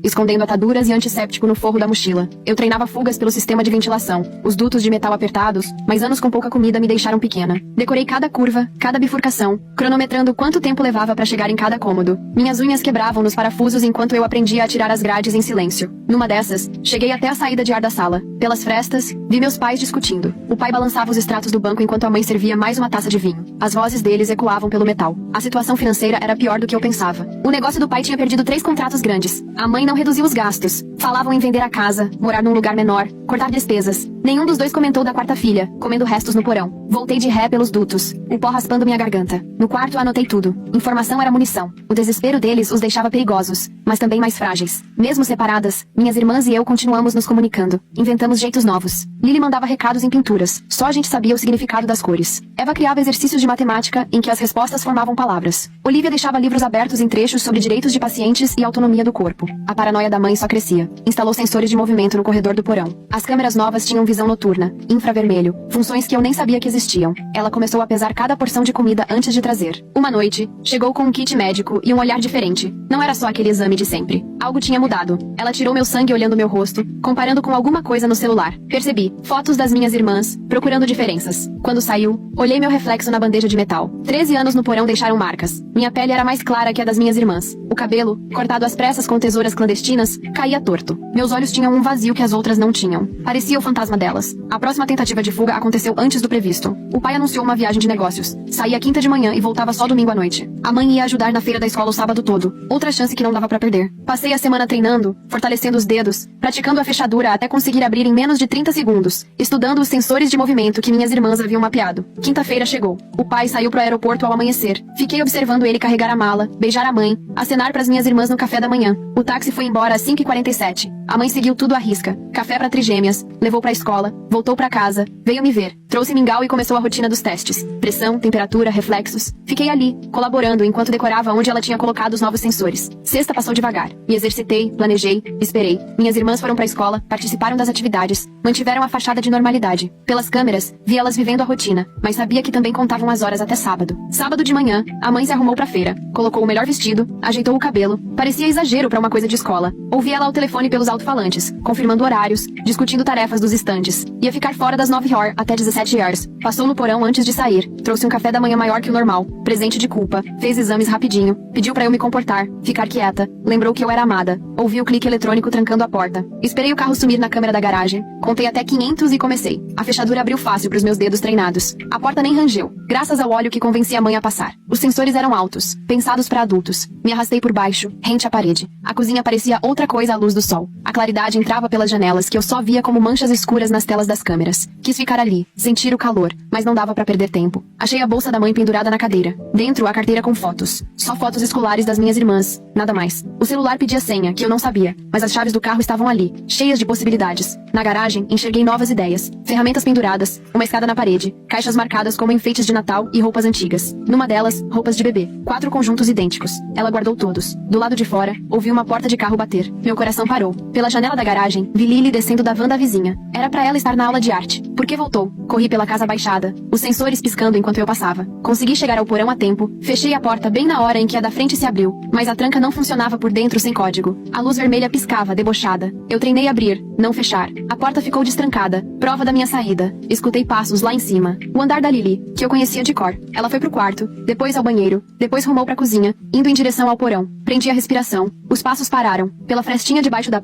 escondendo ataduras e antisséptico no forro da mochila. Eu treinava fugas pelo sistema de ventilação, os dutos de metal apertados, mas anos com pouca comida me deixaram pequena. Decorei cada curva, cada bifurcação, cronometrando quanto tempo levava para chegar em cada cômodo. Minhas unhas quebravam nos parafusos enquanto eu aprendia a tirar as grades em silêncio. Numa dessas, cheguei até a saída de ar da sala. Pelas frestas, vi meus pais discutindo. O pai balançava os extratos do banco enquanto a mãe servia mais uma taça de vinho. As vozes deles ecoavam pelo metal. A situação financeira era pior do que eu pensava. O negócio do pai tinha perdido 3 contratos grandes. A mãe não reduziu os gastos. Falavam em vender a casa, morar num lugar menor, cortar despesas. Nenhum dos dois comentou da quarta filha, comendo restos no porão. Voltei de ré pelos dutos, o pó raspando minha garganta. No quarto anotei tudo. Informação era munição. O desespero deles os deixava perigosos, mas também mais frágeis. Mesmo separadas, minhas irmãs e eu continuamos nos comunicando. Inventamos jeitos novos. Lily mandava recados em pinturas. Só a gente sabia o significado das cores. Eva criava exercícios de matemática em que as respostas formavam palavras. Olivia deixava livros abertos em trechos sobre direitos de pacientes e autonomia do corpo. A paranoia da mãe só crescia. Instalou sensores de movimento no corredor do porão. As câmeras novas tinham visão noturna, infravermelho, funções que eu nem sabia que existiam. Ela começou a pesar cada porção de comida antes de trazer. Uma noite, chegou com um kit médico e um olhar diferente. Não era só aquele exame de sempre. Algo tinha mudado. Ela tirou meu sangue olhando meu rosto, comparando com alguma coisa no celular. Percebi fotos das minhas irmãs, procurando diferenças. Quando saiu, olhei meu reflexo na bandeja de metal. 13 anos no porão deixaram marcas. Minha pele era mais clara que a das minhas irmãs. O cabelo, cortado às pressas com tesouras clandestinas, caía torto. Meus olhos tinham um vazio que as outras não tinham. Parecia o fantasma delas. A próxima tentativa de fuga aconteceu antes do previsto. O pai anunciou uma viagem de negócios. Saía quinta de manhã e voltava só domingo à noite. A mãe ia ajudar na feira da escola o sábado todo. Outra chance que não dava pra perder. Passei a semana treinando, fortalecendo os dedos, praticando a fechadura até conseguir abrir em menos de 30 segundos, estudando os sensores de movimento que minhas irmãs haviam mapeado. Quinta-feira chegou. O pai saiu pro aeroporto ao amanhecer. Fiquei observando ele carregar a mala, beijar a mãe, acenar pras minhas irmãs no café da manhã. O táxi foi embora às 5h47. A mãe seguiu tudo à risca. Café pra trigêmeas, levou pra escola, voltou pra casa, veio me ver, trouxe mingau e começou a rotina dos testes. Pressão, temperatura, reflexos. Fiquei ali, colaborando enquanto decorava onde ela tinha colocado os novos sensores. Sexta passou devagar. Me exercitei, planejei, esperei. Minhas irmãs foram pra escola, participaram das atividades, mantiveram a fachada de normalidade. Pelas câmeras, vi elas vivendo a rotina, mas sabia que também contavam as horas até sábado. Sábado de manhã, a mãe se arrumou pra feira, colocou o melhor vestido, ajeitou o cabelo. Parecia exagero pra uma coisa de escola. Ouvi ela ao telefone pelos alto-falantes, confirmando horários, discutindo tarefas dos estandes. Ia ficar fora das 9h até 17h. Passou no porão antes de sair, trouxe um café da manhã maior que o normal, presente de culpa, fez exames rapidinho, pediu pra eu me comportar, ficar quieta, lembrou que eu era amada. Ouvi o clique eletrônico trancando a porta. Esperei o carro sumir na câmera da garagem, contei até 500 e comecei. A fechadura abriu fácil pros meus dedos treinados. A porta nem rangeu, graças ao óleo que convencia a mãe a passar. Os sensores eram altos, pensados pra adultos. Me arrastei por baixo, rente à parede. A cozinha parecia outra coisa à luz do sol. A claridade entrava pelas janelas que eu só via como manchas escuras nas telas das câmeras. Quis ficar ali, sentir o calor, mas não dava pra perder tempo. Achei a bolsa da mãe pendurada na cadeira. Dentro, a carteira com fotos. Só fotos escolares das minhas irmãs, nada mais. O celular pedia senha, que eu não sabia, mas as chaves do carro estavam ali, cheias de possibilidades. Na garagem, enxerguei novas ideias. Ferramentas penduradas, uma escada na parede, caixas marcadas como enfeites de Natal e roupas antigas. Numa delas, roupas de bebê. 4 conjuntos idênticos. Ela guardou todos. Do lado de fora, ouvi uma porta de carro bater. Meu coração parou. Pela janela da garagem, vi Lily descendo da van da vizinha. Era pra ela estar na aula de arte. Por que voltou? Corri pela casa abaixada, os sensores piscando enquanto eu passava. Consegui chegar ao porão a tempo, fechei a porta bem na hora em que a da frente se abriu, mas a tranca não funcionava por dentro sem código. A luz vermelha piscava, debochada. Eu treinei abrir, não fechar. A porta ficou destrancada, prova da minha saída. Escutei passos lá em cima. O andar da Lily, que eu conhecia de cor. Ela foi pro quarto, depois ao banheiro, depois rumou pra cozinha, indo em direção ao porão. Prendi a respiração. Os passos pararam. Pela frestinha debaixo da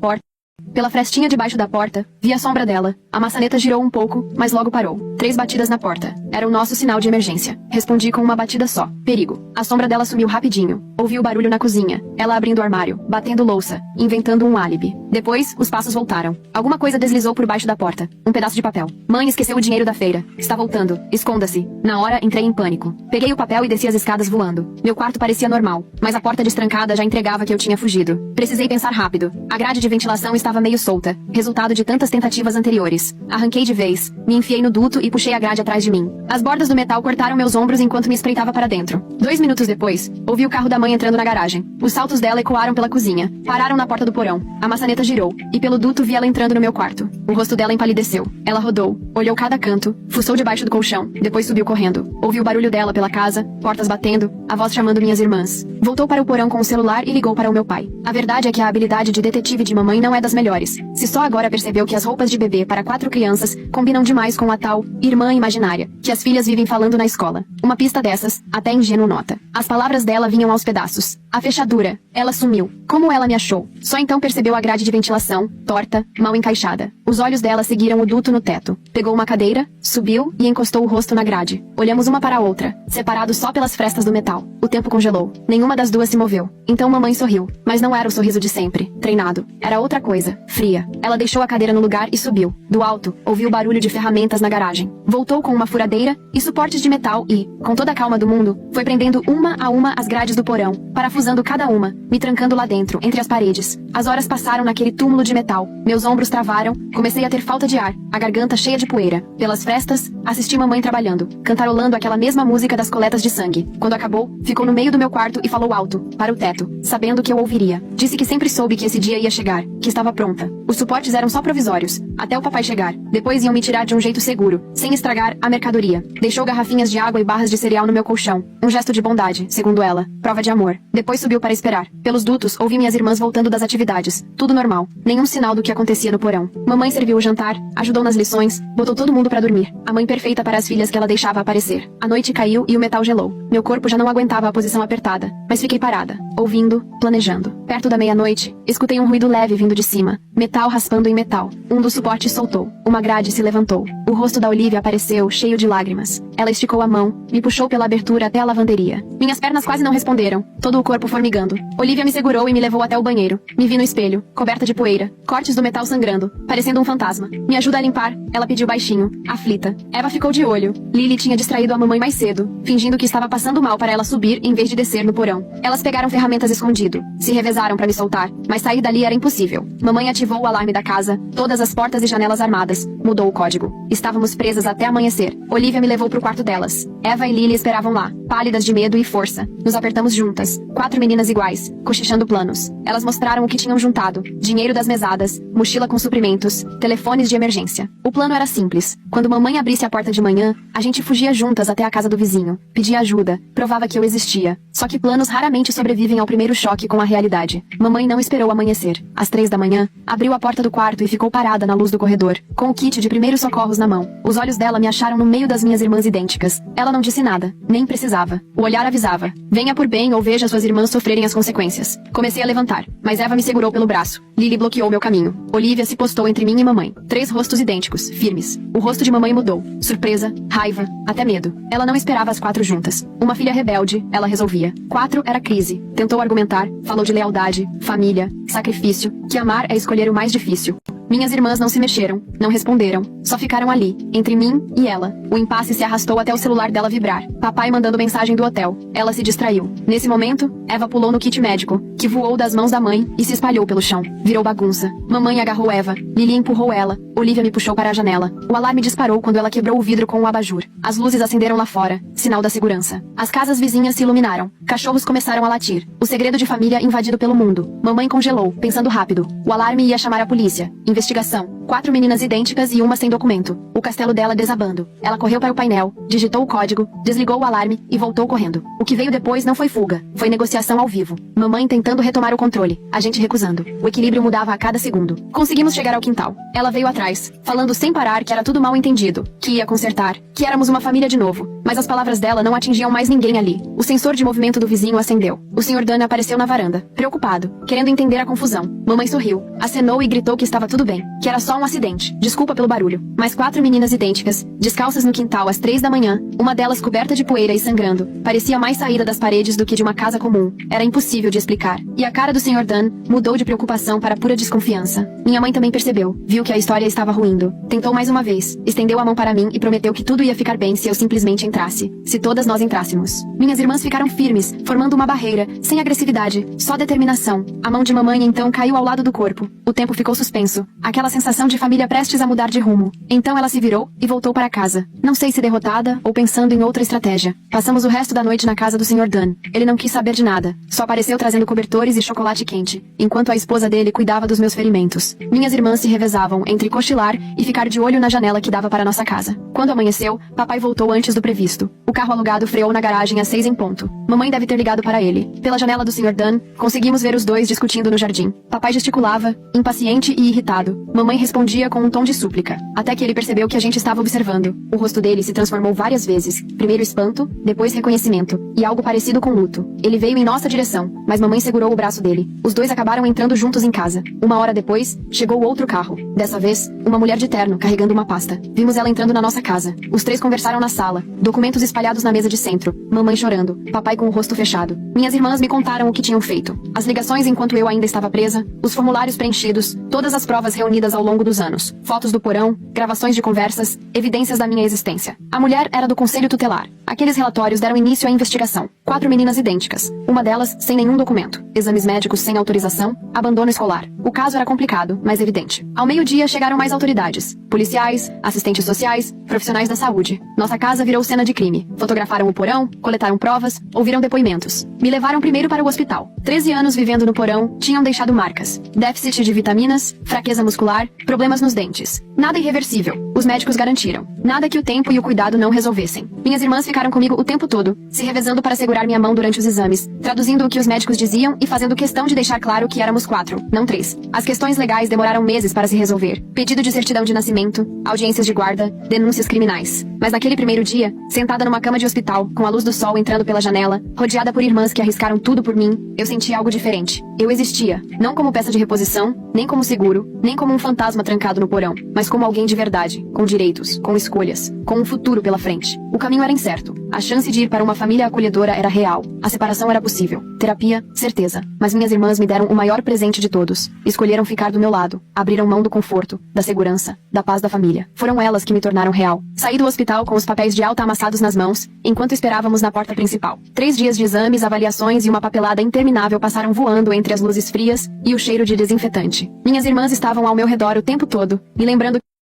porta, vi a sombra dela. A maçaneta girou um pouco, mas logo parou. 3 batidas na porta. Era o nosso sinal de emergência. Respondi com uma batida só. Perigo. A sombra dela sumiu rapidinho. Ouvi o barulho na cozinha. Ela abrindo o armário, batendo louça, inventando um álibi. Depois, os passos voltaram. Alguma coisa deslizou por baixo da porta. Um pedaço de papel. Mãe esqueceu o dinheiro da feira. Está voltando. Esconda-se. Na hora, entrei em pânico. Peguei o papel e desci as escadas voando. Meu quarto parecia normal, mas a porta destrancada já entregava que eu tinha fugido. Precisei pensar rápido. A grade de ventilação estava meio solta, resultado de tantas tentativas anteriores. Arranquei de vez, me enfiei no duto e puxei a grade atrás de mim. As bordas do metal cortaram meus ombros enquanto me espreitava para dentro. 2 minutos depois, ouvi o carro da mãe entrando na garagem. Os saltos dela ecoaram pela cozinha, pararam na porta do porão. A maçaneta girou, e pelo duto vi ela entrando no meu quarto. O rosto dela empalideceu. Ela rodou, olhou cada canto, fuçou debaixo do colchão, depois subiu correndo. Ouvi o barulho dela pela casa, portas batendo, a voz chamando minhas irmãs. Voltou para o porão com o celular e ligou para o meu pai. A verdade é que a habilidade de detetive de mamãe não é das melhores. Se só agora percebeu que as roupas de bebê para 4 crianças combinam demais com a tal irmã imaginária que as filhas vivem falando na escola. Uma pista dessas, até ingênuo nota. As palavras dela vinham aos pedaços. A fechadura. Ela sumiu. Como ela me achou? Só então percebeu a grade de ventilação, torta, mal encaixada. Os olhos dela seguiram o duto no teto. Pegou uma cadeira, subiu e encostou o rosto na grade. Olhamos uma para a outra, separados só pelas frestas do metal. O tempo congelou. Nenhuma das duas se moveu. Então mamãe sorriu. Mas não era o sorriso de sempre, treinado. Era outra coisa, fria. Ela deixou a cadeira no lugar e subiu. Do alto, ouviu o barulho de ferramentas na garagem. Voltou com uma furadeira e suportes de metal e, com toda a calma do mundo, foi prendendo uma a uma as grades do porão, parafusando cada uma, me trancando lá dentro, entre as paredes. As horas passaram naquele túmulo de metal. Meus ombros travaram, comecei a ter falta de ar, a garganta cheia de poeira. Pelas frestas, assisti mamãe trabalhando, cantarolando aquela mesma música das coletas de sangue. Quando acabou, ficou no meio do meu quarto e falou alto, para o teto, sabendo que eu ouviria. Disse que sempre soube que esse dia ia chegar, que estava pronta. Os suportes eram só provisórios, até o papai chegar. Depois iam me tirar de um jeito seguro, sem estragar a mercadoria. Deixou garrafinhas de água e barras de cereal no meu colchão. Um gesto de bondade, segundo ela. Prova de amor. Depois subiu para esperar. Pelos dutos, ouvi minhas irmãs voltando das atividades. Tudo normal. Nenhum sinal do que acontecia no porão. Mamãe serviu o jantar, ajudou nas lições, botou todo mundo para dormir. A mãe perfeita para as filhas que ela deixava aparecer. A noite caiu e o metal gelou. Meu corpo já não aguentava a posição apertada, mas fiquei parada, ouvindo, planejando. Perto da meia-noite, escutei um ruído leve vindo de cima. Metal raspando em metal. Um dos suportes soltou. Uma grade se levantou. O rosto da Olivia apareceu, cheio de lágrimas. Ela esticou a mão, me puxou pela abertura até a lavanderia. Minhas pernas quase não responderam, todo o corpo formigando. Olivia me segurou e me levou até o banheiro. Me vi no espelho, coberta de poeira, cortes do metal sangrando, parecendo um fantasma. Me ajuda a limpar, ela pediu baixinho, aflita. Eva ficou de olho. Lily tinha distraído a mamãe mais cedo, fingindo que estava passando mal para ela subir em vez de descer no porão. Elas pegaram ferramentas escondido, se revezaram para me soltar, mas sair dali era impossível. Mamãe ativou o alarme da casa, todas as portas e janelas armadas, mudou o código. Estávamos presas até amanhecer. Olivia me levou pro quarto delas. Eva e Lily esperavam lá, pálidas de medo e força. Nos apertamos juntas, 4 meninas iguais, cochichando planos. Elas mostraram o que tinham juntado: dinheiro das mesadas, mochila com suprimentos, telefones de emergência. O plano era simples. Quando mamãe abrisse a porta de manhã, a gente fugia juntas até a casa do vizinho. Pedia ajuda, provava que eu existia. Só que planos raramente sobrevivem ao primeiro choque com a realidade. Mamãe não esperou amanhecer. Às 3 da manhã, abriu a porta do quarto e ficou parada na luz do corredor, com o kit de primeiros socorros na mão. Os olhos dela me acharam no meio das minhas irmãs idênticas. Ela não disse nada, nem precisava. O olhar avisava. Venha por bem ou veja suas irmãs sofrerem as consequências. Comecei a levantar, mas Eva me segurou pelo braço. Lily bloqueou meu caminho. Olivia se postou entre mim e mamãe. 3 rostos idênticos, firmes. O rosto de mamãe mudou. Surpresa, raiva, até medo. Ela não esperava as 4 juntas. Uma filha rebelde, ela resolvia. 4 era crise. Tentou argumentar, falou de lealdade, família, sacrifício, que amar é escolher o mais difícil. Minhas irmãs não se mexeram, não responderam, só ficaram ali, entre mim e ela. O impasse se arrastou até o celular dela vibrar. Papai mandando mensagem do hotel. Ela se distraiu. Nesse momento, Eva pulou no kit médico, que voou das mãos da mãe e se espalhou pelo chão. Virou bagunça. Mamãe agarrou Eva. Lily empurrou ela. Olivia me puxou para a janela. O alarme disparou quando ela quebrou o vidro com o abajur. As luzes acenderam lá fora, sinal da segurança. As casas vizinhas se iluminaram. Cachorros começaram a latir. O segredo de família invadido pelo mundo. Mamãe congelou, pensando rápido. O alarme ia chamar a polícia. Investigação. 4 meninas idênticas e uma sem documento. O castelo dela desabando. Ela correu para o painel, digitou o código, desligou o alarme e voltou correndo. O que veio depois não foi fuga, foi negociação ao vivo. Mamãe tentando retomar o controle, a gente recusando. O equilíbrio mudava a cada segundo. Conseguimos chegar ao quintal. Ela veio atrás, falando sem parar que era tudo mal entendido, que ia consertar, que éramos uma família de novo. Mas as palavras dela não atingiam mais ninguém ali. O sensor de movimento do vizinho acendeu. O Sr. Dan apareceu na varanda, preocupado, querendo entender a confusão. Mamãe sorriu, acenou e gritou que estava tudo bem, que era só um acidente. Desculpa pelo barulho. Mais 4 meninas idênticas, descalças no quintal às 3 da manhã, uma delas coberta de poeira e sangrando. Parecia mais saída das paredes do que de uma casa comum. Era impossível de explicar. E a cara do Sr. Dan mudou de preocupação para pura desconfiança. Minha mãe também percebeu, viu que a história estava ruindo. Tentou mais uma vez, estendeu a mão para mim e prometeu que tudo ia ficar bem se eu simplesmente entrasse. Se todas nós entrássemos. Minhas irmãs ficaram firmes, formando uma barreira, sem agressividade, só determinação. A mão de mamãe então caiu ao lado do corpo. O tempo ficou suspenso. Aquela sensação sensação de família prestes a mudar de rumo. Então ela se virou e voltou para casa. Não sei se derrotada ou pensando em outra estratégia. Passamos o resto da noite na casa do Sr. Dunn. Ele não quis saber de nada. Só apareceu trazendo cobertores e chocolate quente, enquanto a esposa dele cuidava dos meus ferimentos. Minhas irmãs se revezavam entre cochilar e ficar de olho na janela que dava para nossa casa. Quando amanheceu, papai voltou antes do previsto. O carro alugado freou na garagem às 6 em ponto. Mamãe deve ter ligado para ele. Pela janela do Sr. Dunn, conseguimos ver os dois discutindo no jardim. Papai gesticulava, impaciente e irritado. Mamãe respondia com um tom de súplica, até que ele percebeu que a gente estava observando. O rosto dele se transformou várias vezes. Primeiro espanto, depois reconhecimento, e algo parecido com luto. Ele veio em nossa direção, mas mamãe segurou o braço dele. Os dois acabaram entrando juntos em casa. Uma hora depois, chegou outro carro. Dessa vez, uma mulher de terno, carregando uma pasta. Vimos ela entrando na nossa casa. Os três conversaram na sala. Documentos espalhados na mesa de centro. Mamãe chorando. Papai com o rosto fechado. Minhas irmãs me contaram o que tinham feito. As ligações enquanto eu ainda estava presa, os formulários preenchidos, todas as provas reunidas ao longo dos anos. Fotos do porão, gravações de conversas, evidências da minha existência. A mulher era do conselho tutelar. Aqueles relatórios deram início à investigação. 4 meninas idênticas. Uma delas sem nenhum documento. Exames médicos sem autorização. Abandono escolar. O caso era complicado, mas evidente. Ao meio-dia chegaram mais autoridades. Policiais, assistentes sociais, profissionais da saúde. Nossa casa virou cena de crime. Fotografaram o porão, coletaram provas, ouviram depoimentos. Me levaram primeiro para o hospital. 13 anos vivendo no porão tinham deixado marcas. Déficit de vitaminas, fraqueza muscular, problemas nos dentes. Nada irreversível. Os médicos garantiram. Nada que o tempo e o cuidado não resolvessem. Minhas irmãs ficaram comigo o tempo todo, se revezando para segurar minha mão durante os exames, traduzindo o que os médicos diziam e fazendo questão de deixar claro que éramos 4, não 3. As questões legais demoraram meses para se resolver. Pedido de certidão de nascimento, audiências de guarda, denúncias criminais. Mas naquele primeiro dia, sentada numa cama de hospital, com a luz do sol entrando pela janela, rodeada por irmãs que arriscaram tudo por mim, eu senti algo diferente. Eu existia, não como peça de reposição, nem como seguro, nem como um fantasma trancado no porão, mas como alguém de verdade, com direitos, com escolhas, com um futuro pela frente. O caminho era incerto. A chance de ir para uma família acolhedora era real. A separação era possível. Terapia, certeza. Mas minhas irmãs me deram o maior presente de todos. Escolheram ficar do meu lado. Abriram mão do conforto, da segurança, da paz da família. Foram elas que me tornaram real. Saí do hospital com os papéis de alta amassados nas mãos, enquanto esperávamos na porta principal. 3 dias de exames, avaliações e uma papelada interminável passaram voando entre as luzes frias e o cheiro de desinfetante. Minhas irmãs estavam ao meu redor o tempo todo, me lembrando